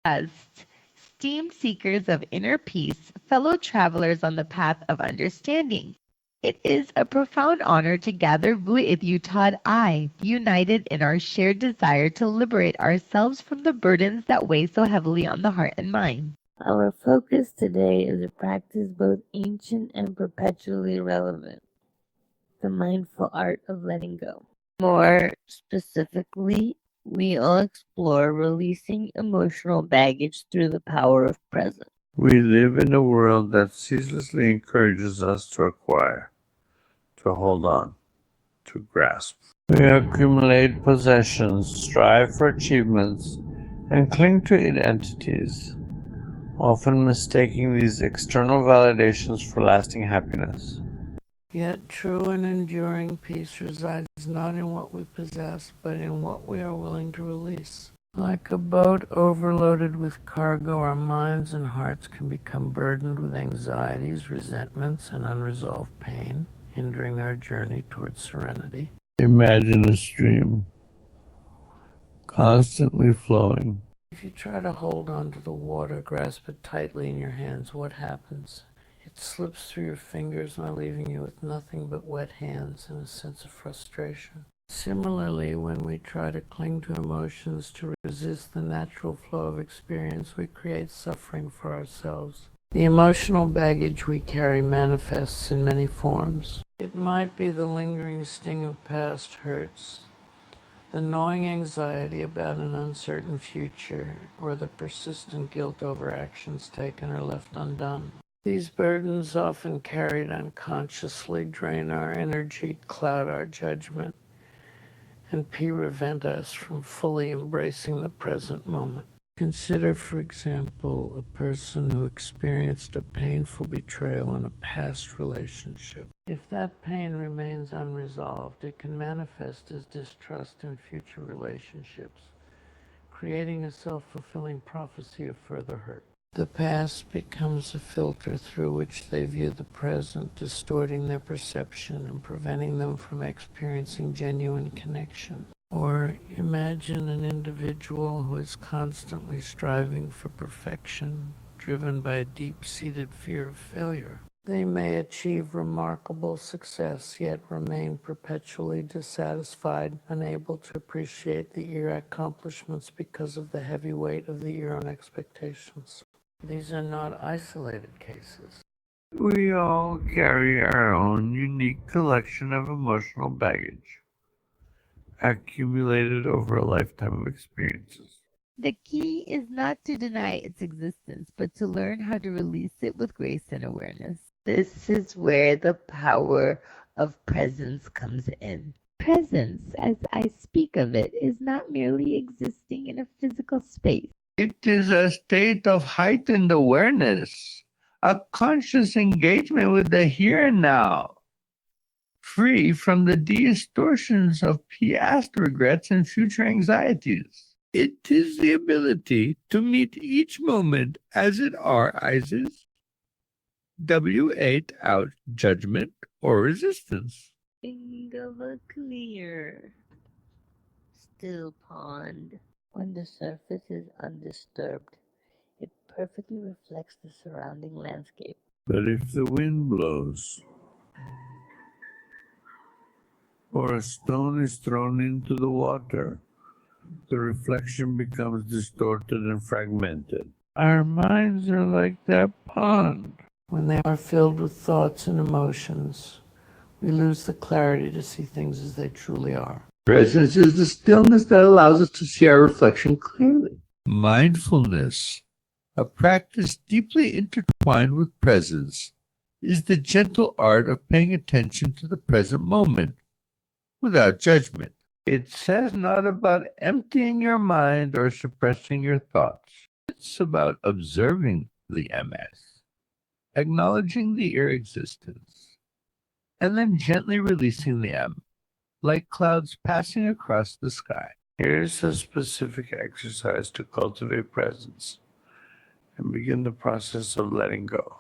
As steam seekers of inner peace, fellow travelers on the path of understanding. It is a profound honor to gather with you, Todd I, united in our shared desire to liberate ourselves from the burdens that weigh so heavily on the heart and mind. Our focus today is a practice both ancient and perpetually relevant, the mindful art of letting go. More specifically, we'll explore releasing emotional baggage through the power of presence. We live in a world that ceaselessly encourages us to acquire, to hold on, to grasp. We accumulate possessions, strive for achievements, and cling to identities, often mistaking these external validations for lasting happiness. Yet true and enduring peace resides not in what we possess, but in what we are willing to release. Like a boat overloaded with cargo, our minds and hearts can become burdened with anxieties, resentments, and unresolved pain, hindering our journey towards serenity. Imagine a stream, constantly flowing. If you try to hold on to the water, grasp it tightly in your hands, what happens? It slips through your fingers, now leaving you with nothing but wet hands and a sense of frustration. Similarly, when we try to cling to emotions to resist the natural flow of experience, we create suffering for ourselves. The emotional baggage we carry manifests in many forms. It might be the lingering sting of past hurts, the gnawing anxiety about an uncertain future, or the persistent guilt over actions taken or left undone. These burdens, often carried unconsciously, drain our energy, cloud our judgment, and prevent us from fully embracing the present moment. Consider, for example, a person who experienced a painful betrayal in a past relationship. If that pain remains unresolved, it can manifest as distrust in future relationships, creating a self-fulfilling prophecy of further hurt. The past becomes a filter through which they view the present, distorting their perception and preventing them from experiencing genuine connection. Or imagine an individual who is constantly striving for perfection, driven by a deep-seated fear of failure. They may achieve remarkable success, yet remain perpetually dissatisfied, unable to appreciate the year's accomplishments because of the heavy weight of the year's own expectations. These are not isolated cases. We all carry our own unique collection of emotional baggage, accumulated over a lifetime of experiences. The key is not to deny its existence, but to learn how to release it with grace and awareness. This is where the power of presence comes in. Presence, as I speak of it, is not merely existing in a physical space. It is a state of heightened awareness, a conscious engagement with the here and now, free from the distortions of past regrets and future anxieties. It is the ability to meet each moment as it arises, W8 out judgment or resistance. Think of a clear, still pond. When the surface is undisturbed, it perfectly reflects the surrounding landscape. But if the wind blows, or a stone is thrown into the water, the reflection becomes distorted and fragmented. Our minds are like that pond. When they are filled with thoughts and emotions, we lose the clarity to see things as they truly are. Presence is the stillness that allows us to see our reflection clearly. Mindfulness, a practice deeply intertwined with presence, is the gentle art of paying attention to the present moment without judgment. It says not about emptying your mind or suppressing your thoughts. It's about observing the MS, acknowledging the your existence, and then gently releasing the M, like clouds passing across the sky. Here's a specific exercise to cultivate presence and begin the process of letting go.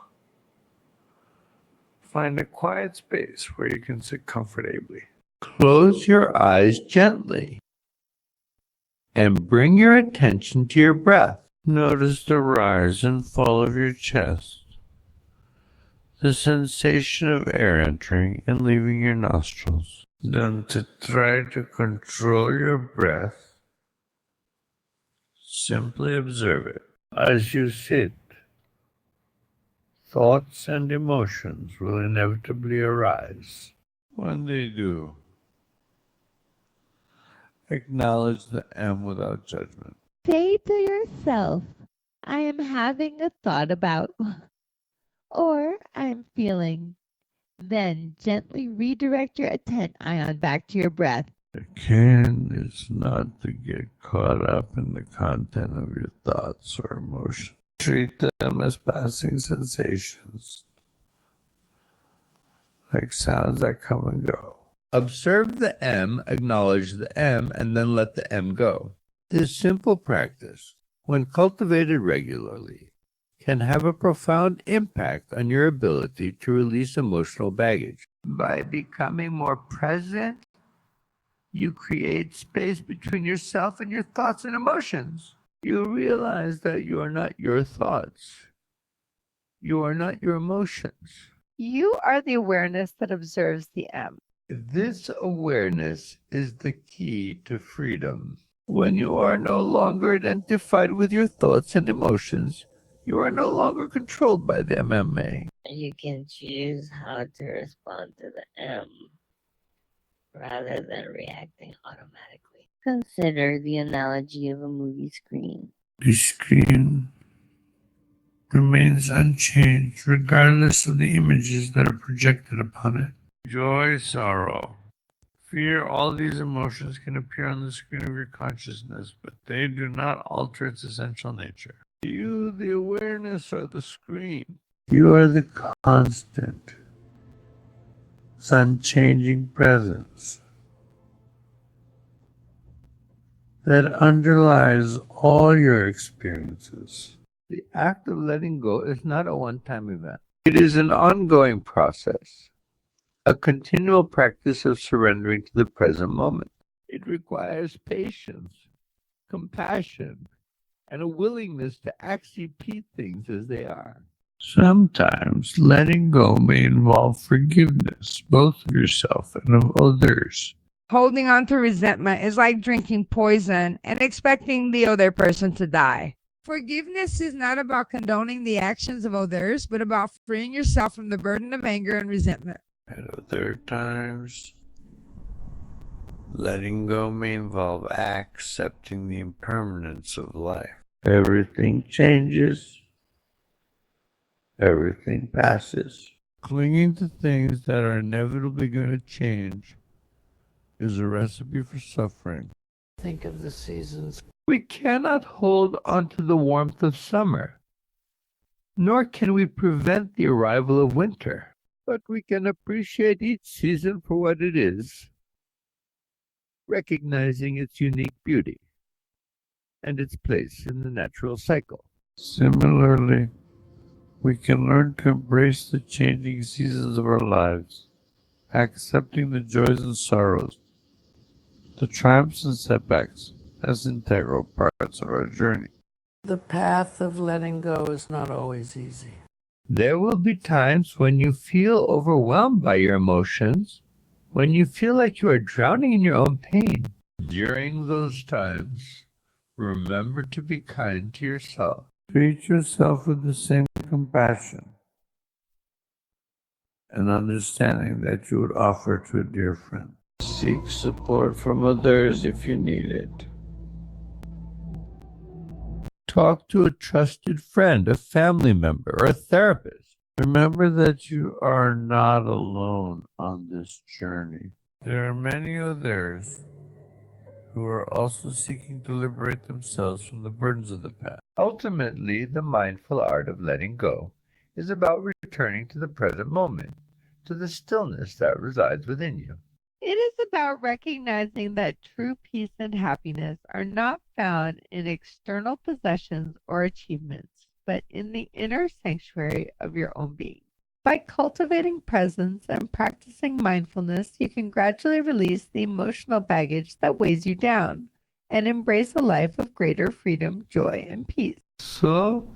Find a quiet space where you can sit comfortably. Close your eyes gently and bring your attention to your breath. Notice the rise and fall of your chest, the sensation of air entering and leaving your nostrils. Then to try to control your breath, simply observe it. As you sit, thoughts and emotions will inevitably arise. When they do, acknowledge the M without judgment. Say to yourself, I am having a thought about, or I'm feeling. Then gently redirect your attention back to your breath. The key is not to get caught up in the content of your thoughts or emotions. Treat them as passing sensations, like sounds that come and go. Observe the M, acknowledge the M, and then let the M go. This simple practice, when cultivated regularly, can have a profound impact on your ability to release emotional baggage. By becoming more present, you create space between yourself and your thoughts and emotions. You realize that you are not your thoughts. You are not your emotions. You are the awareness that observes the M. This awareness is the key to freedom. When you are no longer identified with your thoughts and emotions, you are no longer controlled by the MMA. You can choose how to respond to the M rather than reacting automatically. Consider the analogy of a movie screen. The screen remains unchanged regardless of the images that are projected upon it. Joy, sorrow, fear, all these emotions can appear on the screen of your consciousness, but they do not alter its essential nature. You, the awareness, are the screen. You are the constant, unchanging presence that underlies all your experiences. The act of letting go is not a one-time event. It is an ongoing process, a continual practice of surrendering to the present moment. It requires patience, compassion, and a willingness to accept things as they are. Sometimes letting go may involve forgiveness, both of yourself and of others. Holding on to resentment is like drinking poison and expecting the other person to die. Forgiveness is not about condoning the actions of others, but about freeing yourself from the burden of anger and resentment. At other times, letting go may involve accepting the impermanence of life. Everything changes. Everything passes. Clinging to things that are inevitably going to change is a recipe for suffering. Think of the seasons. We cannot hold onto the warmth of summer, nor can we prevent the arrival of winter, but we can appreciate each season for what it is, recognizing its unique beauty and its place in the natural cycle. Similarly, we can learn to embrace the changing seasons of our lives, accepting the joys and sorrows, the triumphs and setbacks as integral parts of our journey. The path of letting go is not always easy. There will be times when you feel overwhelmed by your emotions, when you feel like you are drowning in your own pain. During those times, remember to be kind to yourself. Treat yourself with the same compassion and understanding that you would offer to a dear friend. Seek support from others if you need it. Talk to a trusted friend, a family member, or a therapist. Remember that you are not alone on this journey. There are many others who are also seeking to liberate themselves from the burdens of the past. Ultimately, the mindful art of letting go is about returning to the present moment, to the stillness that resides within you. It is about recognizing that true peace and happiness are not found in external possessions or achievements, but in the inner sanctuary of your own being. By cultivating presence and practicing mindfulness, you can gradually release the emotional baggage that weighs you down and embrace a life of greater freedom, joy, and peace. So,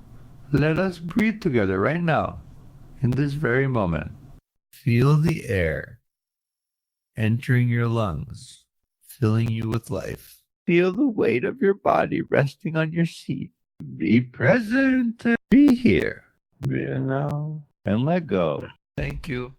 let us breathe together right now, in this very moment. Feel the air entering your lungs, filling you with life. Feel the weight of your body resting on your seat. Be present. Be here. Be now. And let go. Thank you.